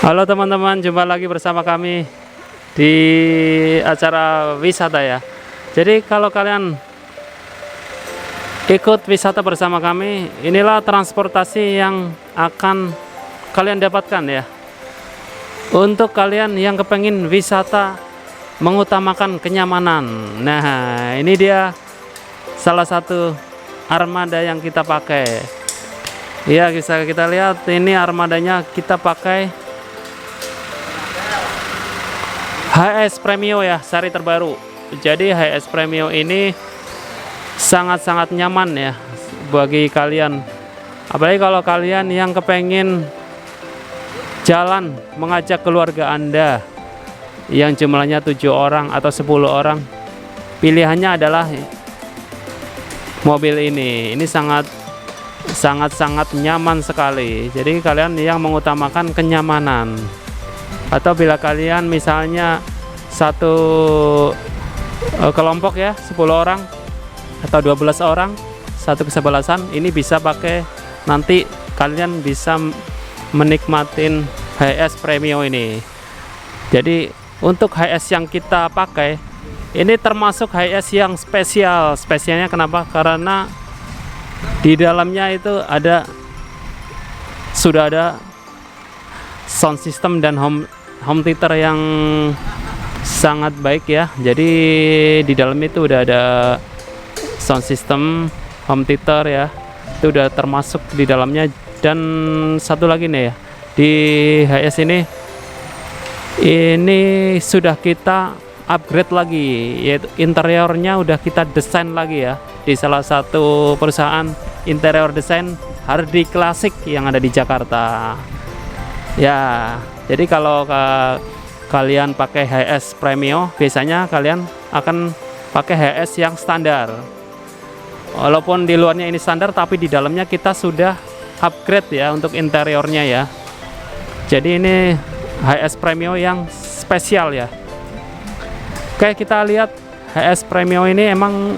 Halo teman-teman, jumpa lagi bersama kami di acara wisata ya. Jadi kalau kalian ikut wisata bersama kami, inilah transportasi yang akan kalian dapatkan ya. Untuk kalian yang kepengen wisata mengutamakan kenyamanan. Nah, ini dia salah satu armada yang kita pakai. Ya, bisa kita lihat ini armadanya kita pakai HS Premio ya, seri terbaru. Jadi HS Premio ini sangat-sangat nyaman ya bagi kalian. Apalagi kalau kalian yang kepengen jalan mengajak keluarga Anda yang jumlahnya 7 orang atau 10 orang. Pilihannya adalah mobil ini. Ini sangat nyaman sekali. Jadi kalian yang mengutamakan kenyamanan. Atau bila kalian misalnya satu kelompok ya 10 orang atau 12 orang satu kesebelasan, ini bisa pakai, nanti kalian bisa menikmatin HS Premio ini. Jadi untuk HS yang kita pakai ini termasuk HS yang spesial. Spesialnya kenapa? Karena di dalamnya itu sudah ada sound system dan home theater yang sangat baik ya. Jadi di dalam itu udah ada sound system, home theater ya, itu udah termasuk di dalamnya. Dan satu lagi nih ya, di HS ini sudah kita upgrade lagi, yaitu interiornya udah kita desain lagi ya di salah satu perusahaan interior desain Hardy Classic yang ada di Jakarta ya. Jadi kalau kalian pakai HS Premio, biasanya kalian akan pakai HS yang standar. Walaupun di luarnya ini standar, tapi di dalamnya kita sudah upgrade ya untuk interiornya ya. Jadi ini HS Premio yang spesial ya. Oke, kita lihat HS Premio ini emang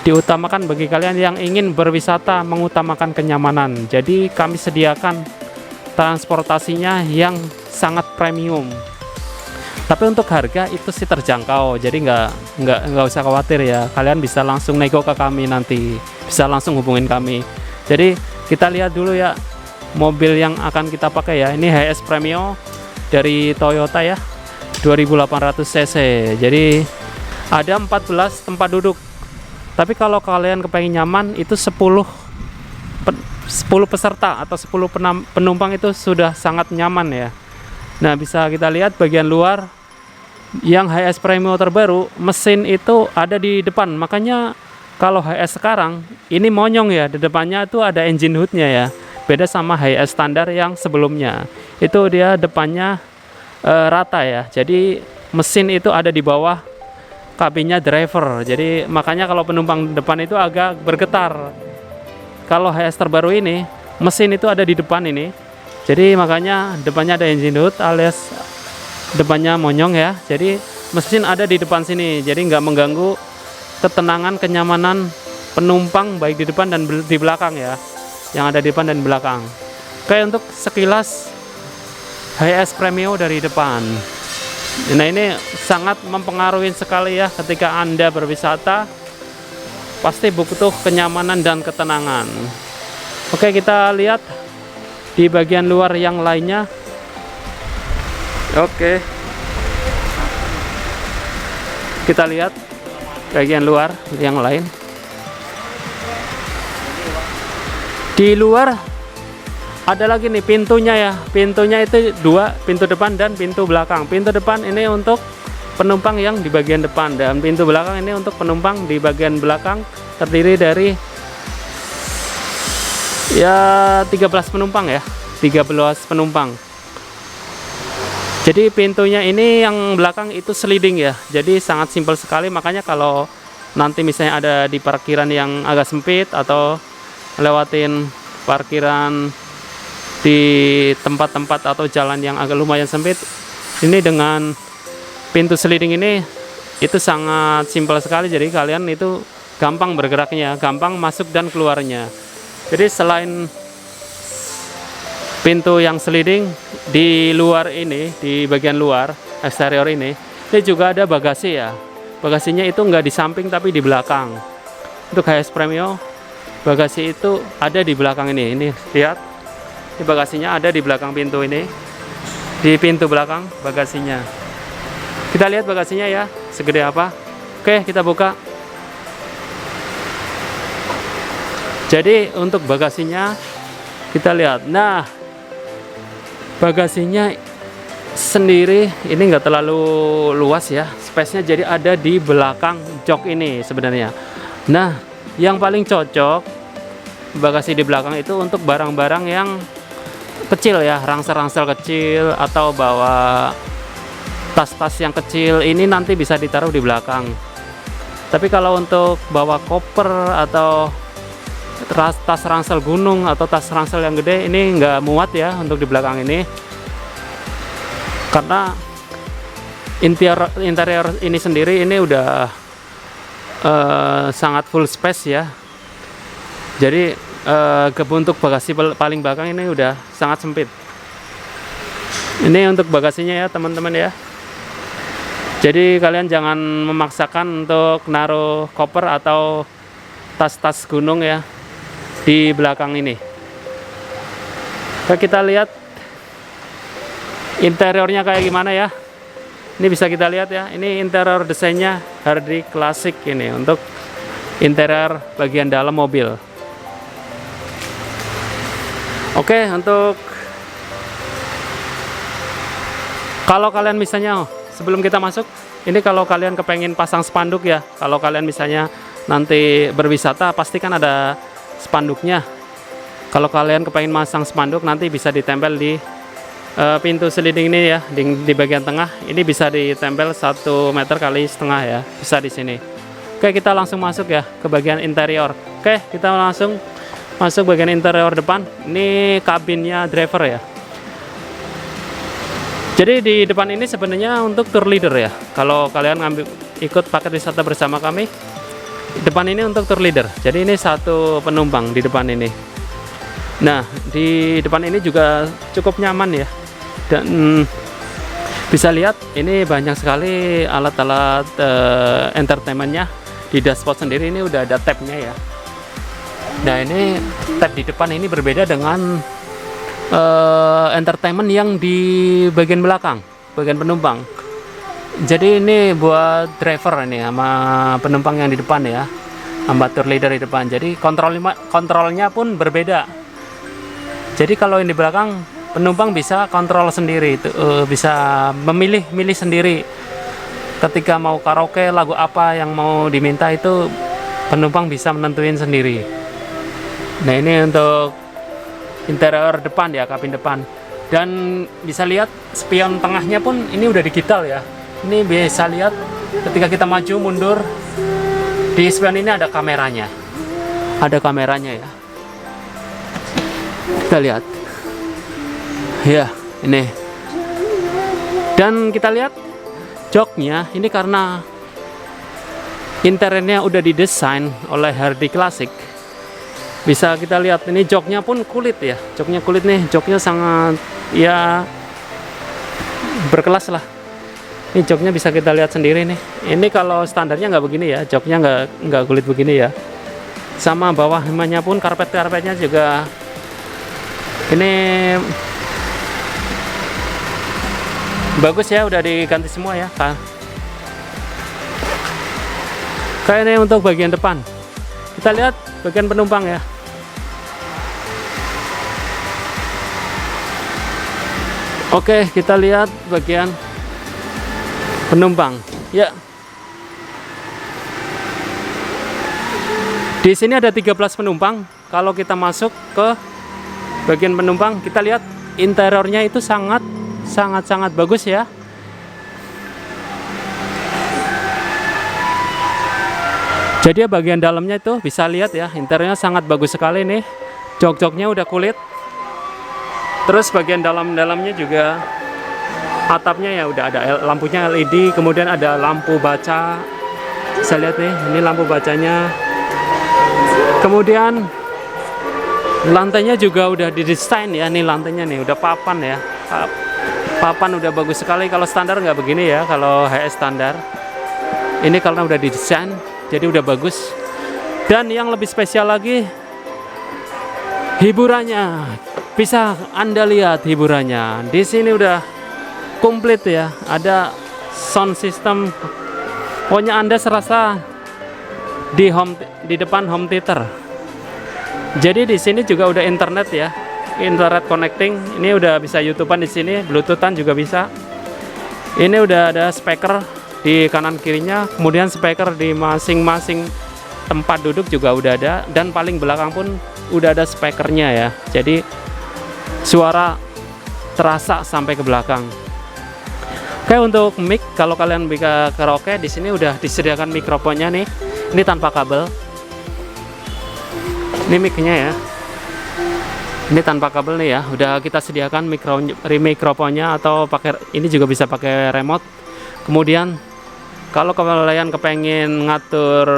diutamakan bagi kalian yang ingin berwisata mengutamakan kenyamanan. Jadi kami sediakan transportasinya yang sangat premium. Tapi untuk harga itu sih terjangkau, jadi nggak usah khawatir ya. Kalian bisa langsung nego ke kami nanti, bisa langsung hubungin kami. Jadi kita lihat dulu ya mobil yang akan kita pakai ya. Ini HS Premio dari Toyota ya, 2800 cc. Jadi ada 14 tempat duduk. Tapi kalau kalian kepengen nyaman, itu 10 peserta atau 10 penumpang itu sudah sangat nyaman ya. Nah, bisa kita lihat bagian luar yang HS Premio terbaru, mesin itu ada di depan. Makanya kalau HS sekarang ini monyong ya, di depannya itu ada engine hoodnya ya. Beda sama HS standar yang sebelumnya, itu dia depannya rata ya. Jadi mesin itu ada di bawah kabinnya driver. Jadi makanya kalau penumpang depan itu agak bergetar. Kalau HS terbaru ini mesin itu ada di depan ini, jadi makanya depannya ada engine hood alias depannya monyong ya. Jadi mesin ada di depan sini, jadi nggak mengganggu ketenangan kenyamanan penumpang baik di depan dan di belakang ya, yang ada di depan dan belakang. Oke, untuk sekilas HS Premio dari depan. Nah, ini sangat mempengaruhi sekali ya ketika Anda berwisata. Pasti butuh kenyamanan dan ketenangan. Oke, kita lihat di bagian luar yang lainnya. Oke, kita lihat bagian luar yang lain. Di luar ada lagi nih pintunya ya. Pintunya itu 2, pintu depan dan pintu belakang. Pintu depan ini untuk penumpang yang di bagian depan, dan pintu belakang ini untuk penumpang di bagian belakang. Terdiri dari ya 13 penumpang ya, 13 penumpang. Jadi pintunya ini yang belakang itu sliding ya, jadi sangat simpel sekali. Makanya kalau nanti misalnya ada di parkiran yang agak sempit atau lewatin parkiran di tempat-tempat atau jalan yang agak lumayan sempit, ini dengan pintu sliding ini itu sangat simpel sekali. Jadi kalian itu gampang bergeraknya, gampang masuk dan keluarnya. Jadi selain pintu yang sliding di luar ini, di bagian luar eksterior ini juga ada bagasi ya. Bagasinya itu nggak di samping tapi di belakang. Untuk HS Premio bagasi itu ada di belakang ini. Ini lihat, ini bagasinya ada di belakang pintu ini, di pintu belakang bagasinya. Kita lihat bagasinya ya, segede apa. Oke, kita buka. Jadi untuk bagasinya kita lihat. Nah, bagasinya sendiri ini nggak terlalu luas ya, space-nya, jadi ada di belakang jok ini sebenarnya. Nah, yang paling cocok bagasi di belakang itu untuk barang-barang yang kecil ya, ransel-ransel kecil atau bawa tas-tas yang kecil, ini nanti bisa ditaruh di belakang. Tapi kalau untuk bawa koper atau tas ransel gunung atau tas ransel yang gede, ini nggak muat ya untuk di belakang ini, karena interior ini sendiri ini udah sangat full space ya. Jadi untuk bagasi paling belakang ini udah sangat sempit. Ini untuk bagasinya ya teman-teman ya. Jadi kalian jangan memaksakan untuk naruh koper atau tas-tas gunung ya di belakang ini. Nah, kita lihat interiornya kayak gimana ya. Ini bisa kita lihat ya. Ini interior desainnya Hardy Classic ini untuk interior bagian dalam mobil. Oke, untuk kalau kalian misalnya sebelum kita masuk, ini kalau kalian kepengen pasang spanduk ya. Kalau kalian misalnya nanti berwisata, pasti kan ada spanduknya. Kalau kalian kepengen masang spanduk, nanti bisa ditempel di pintu sliding ini ya, di bagian tengah. Ini bisa ditempel 1,5 meter ya, bisa di sini. Oke, kita langsung masuk ya ke bagian interior. Oke, kita langsung masuk bagian interior depan. Ini kabinnya driver ya. Jadi di depan ini sebenarnya untuk tour leader ya. Kalau kalian ikut paket wisata bersama kami, depan ini untuk tour leader. Jadi ini satu penumpang di depan ini. Nah, di depan ini juga cukup nyaman ya. Dan bisa lihat ini banyak sekali alat-alat entertainmentnya. Di dashboard sendiri ini udah ada tabnya ya. Nah, ini tab di depan ini berbeda dengan entertainment yang di bagian belakang, bagian penumpang. Jadi ini buat driver ini sama penumpang yang di depan ya, sama tour leader di depan. Jadi kontrolnya pun berbeda. Jadi kalau yang di belakang, penumpang bisa kontrol sendiri, bisa memilih sendiri. Ketika mau karaoke, lagu apa yang mau diminta itu penumpang bisa menentuin sendiri. Nah, ini untuk interior depan ya, kabin depan. Dan bisa lihat spion tengahnya pun ini udah digital ya. Ini bisa lihat ketika kita maju mundur, di spion ini ada kameranya. Ada kameranya ya. Kita lihat. Ya, ini. Dan kita lihat joknya ini karena interiornya udah didesain oleh Hardy Classic. Bisa kita lihat ini joknya pun kulit ya. Joknya kulit nih, joknya sangat ya berkelas lah. Ini joknya bisa kita lihat sendiri nih. Ini kalau standarnya nggak begini ya, joknya nggak kulit begini ya. Sama bawahnya pun karpetnya juga ini bagus ya, udah diganti semua ya. Kayak ini untuk bagian depan. Kita lihat bagian penumpang ya. Oke, kita lihat bagian penumpang. Ya. Di sini ada 13 penumpang. Kalau kita masuk ke bagian penumpang, kita lihat interiornya itu sangat bagus ya. Jadi bagian dalamnya itu bisa lihat ya, interiornya sangat bagus sekali nih. Jok-joknya udah kulit. Terus bagian dalamnya juga atapnya ya udah ada lampunya LED, kemudian ada lampu baca. Bisa lihat nih, ini lampu bacanya. Kemudian Lantainya juga udah didesain ya, nih lantainya nih udah papan ya. Papan udah bagus sekali. Kalau standar nggak begini ya, kalau HS standar. Ini karena udah didesain, jadi udah bagus. Dan yang lebih spesial lagi, hiburannya. Bisa Anda lihat hiburannya. Di sini udah komplit ya. Ada sound system. Pokoknya Anda serasa di depan home theater. Jadi di sini juga udah internet ya. Internet connecting. Ini udah bisa YouTubean di sini, Bluetoothan juga bisa. Ini udah ada speaker di kanan kirinya, kemudian speaker di masing-masing tempat duduk juga udah ada, dan paling belakang pun udah ada speakernya ya. Jadi suara terasa sampai ke belakang. Oke, untuk mic, kalau kalian bisa karaoke di sini udah disediakan mikrofonnya nih. Ini tanpa kabel. Ini mic-nya ya. Ini tanpa kabel nih ya. Udah kita sediakan mikrofonnya, atau pakai ini juga bisa pakai remote. Kemudian kalau kalian kepengen ngatur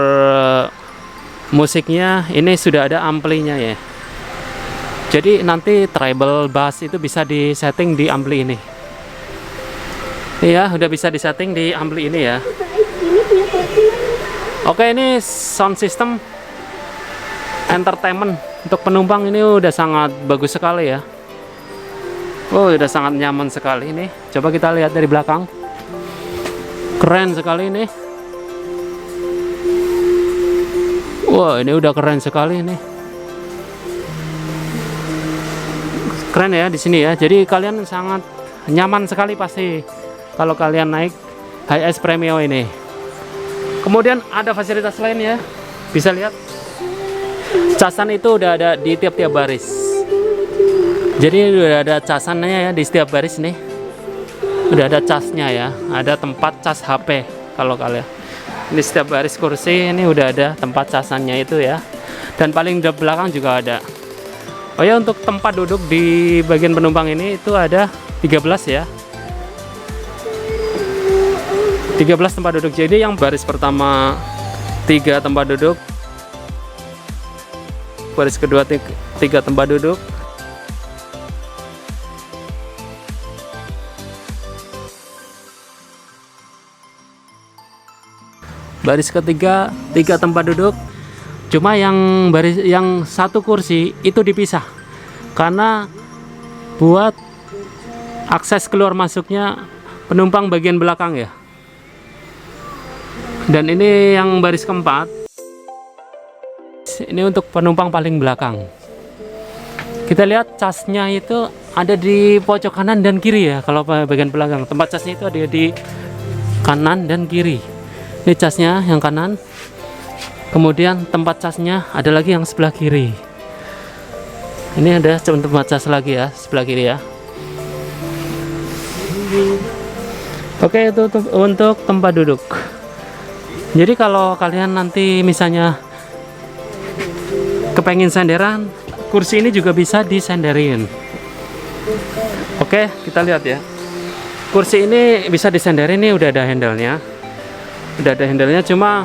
musiknya, ini sudah ada amplinya ya. Jadi nanti treble bass itu bisa disetting di ampli ini. Iya, udah bisa disetting di ampli ini ya. Oke, ini sound system entertainment untuk penumpang ini udah sangat bagus sekali ya. Oh, udah sangat nyaman sekali ini. Coba kita lihat dari belakang. Keren sekali ini. Wah, ini udah keren sekali ini. Keren ya di sini ya. Jadi kalian sangat nyaman sekali pasti kalau kalian naik HS Premio ini. Kemudian ada fasilitas lain ya. Bisa lihat. Casan itu udah ada di tiap-tiap baris. Jadi udah ada casannya ya di setiap baris nih. Udah ada casnya ya. Ada tempat cas HP kalau kalian. Di setiap baris kursi ini udah ada tempat casannya itu ya. Dan paling di belakang juga ada. Oh ya, untuk tempat duduk di bagian penumpang ini itu ada 13 ya. 13 tempat duduk. Jadi yang baris pertama 3 tempat duduk. Baris kedua 3 tempat duduk. Baris ketiga 3 tempat duduk. Cuma yang baris yang satu kursi itu dipisah karena buat akses keluar masuknya penumpang bagian belakang ya. Dan ini yang baris keempat, ini untuk penumpang paling belakang. Kita lihat casnya itu ada di pojok kanan dan kiri ya. Kalau bagian belakang, tempat casnya itu ada di kanan dan kiri. Ini casnya yang kanan. Kemudian tempat casnya ada lagi yang sebelah kiri. Ini ada tempat cas lagi ya, sebelah kiri ya. Oke, itu untuk tempat duduk. Jadi kalau kalian nanti misalnya kepengen senderan, kursi ini juga bisa disenderin. Oke, kita lihat ya. Kursi ini bisa disenderin, ini udah ada handle-nya. Udah ada handle-nya, cuma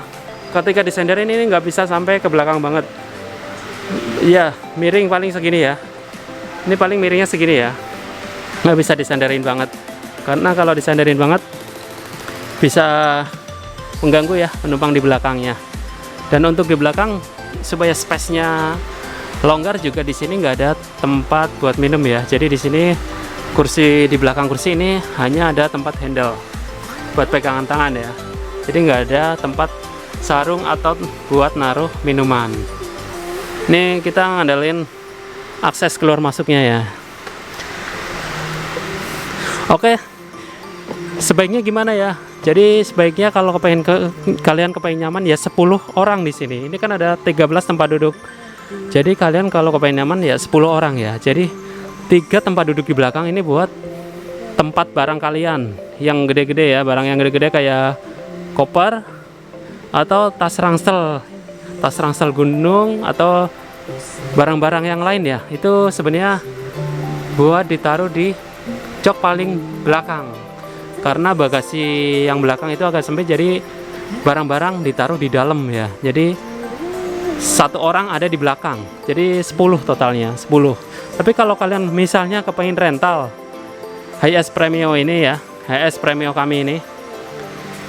ketika disenderin ini nggak bisa sampai ke belakang banget. Iya, miring paling segini ya. Ini paling miringnya segini ya. Nggak bisa disenderin banget. Karena kalau disenderin banget bisa mengganggu ya penumpang di belakangnya. Dan untuk di belakang supaya space-nya longgar juga di sini nggak ada tempat buat minum ya. Jadi di sini kursi di belakang kursi ini hanya ada tempat handle buat pegangan tangan ya. Jadi nggak ada tempat sarung atau buat naruh minuman. Ini kita ngandalin akses keluar masuknya ya. Oke, sebaiknya gimana ya? Jadi sebaiknya kalau kalian kepengen nyaman ya 10 orang di sini. Ini kan ada 13 tempat duduk. Jadi kalian kalau kepengen nyaman ya 10 orang ya. Jadi 3 tempat duduk di belakang ini buat tempat barang kalian yang gede-gede ya, barang yang gede-gede kayak koper atau tas ransel gunung atau barang-barang yang lain ya. Itu sebenarnya buat ditaruh di jok paling belakang. Karena bagasi yang belakang itu agak sempit, jadi barang-barang ditaruh di dalam ya. Jadi satu orang ada di belakang, jadi 10 totalnya, 10. Tapi kalau kalian misalnya kepengen rental HS Premio ini ya, HS Premio kami ini,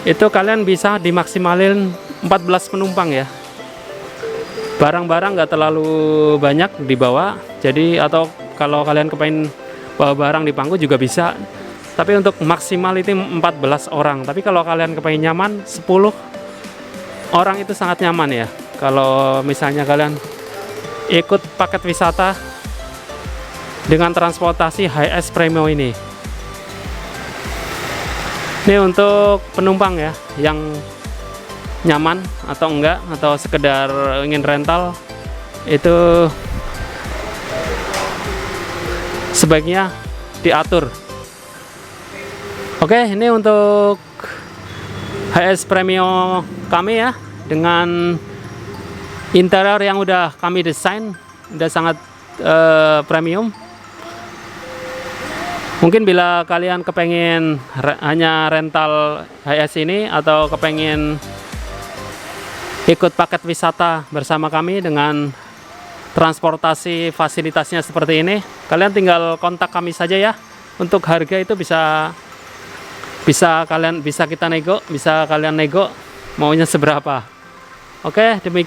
itu kalian bisa dimaksimalin 14 penumpang ya. Barang-barang nggak terlalu banyak dibawa, jadi atau kalau kalian kepengen bawa barang di pangku juga bisa. Tapi untuk maksimal itu 14 orang. Tapi kalau kalian kepengen nyaman, 10 orang itu sangat nyaman ya. Kalau misalnya kalian ikut paket wisata dengan transportasi HS Premio ini. Ini untuk penumpang ya, yang nyaman atau enggak, atau sekedar ingin rental, itu sebaiknya diatur. Oke, ini untuk HS Premio kami ya, dengan interior yang udah kami desain, udah sangat premium. Mungkin bila kalian kepengen hanya rental HS ini, atau kepengen ikut paket wisata bersama kami dengan transportasi fasilitasnya seperti ini, kalian tinggal kontak kami saja ya. Untuk harga itu bisa kita nego, bisa kalian nego maunya seberapa. Oke, demikian.